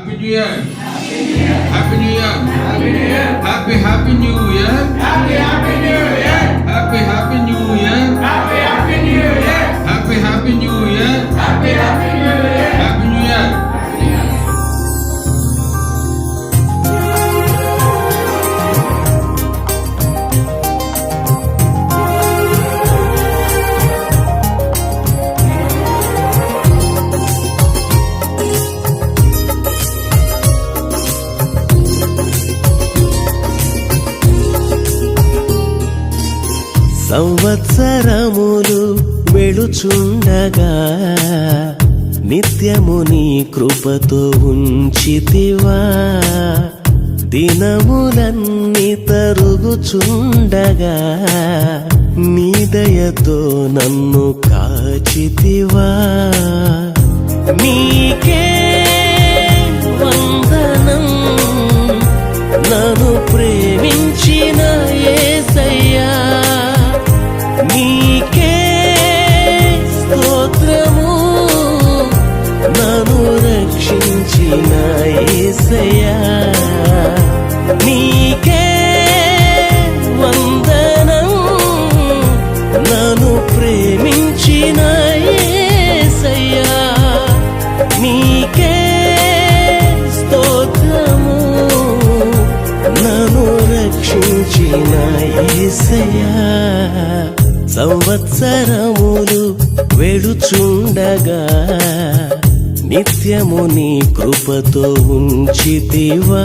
Happy New Year. Happy New Year. Happy New Year. Happy New Year. Happy New Year. Happy New Year. Happy New Year. Happy New Year. Happy New Year. Happy New Year. సంవత్సరములు వెళుచుండగా నిత్యము నీ కృపతో ఉంచితివా. దినములన్నీ తరుగుచుండగా నీ దయతో నన్ను కాచితివా. నీకే వందనం నన్ను ప్రేమించిన యేసయ్యా. నీకే స్తోత్రము నన్ను రక్షించిన యేసయ్యా. నీకే వందనం నన్ను ప్రేమించిన యేసయ్యా. నీకే స్తోత్రము నన్ను రక్షించిన యేసయ్యా. సంవత్సరములు వెళుచుండగా నిత్యము నీ కృపతో ఉంచితివా.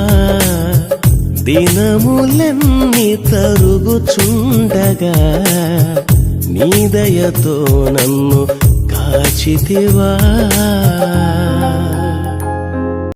దినములన్నీ తరుగుచుండగా నీ దయతో నన్ను కాచితివా.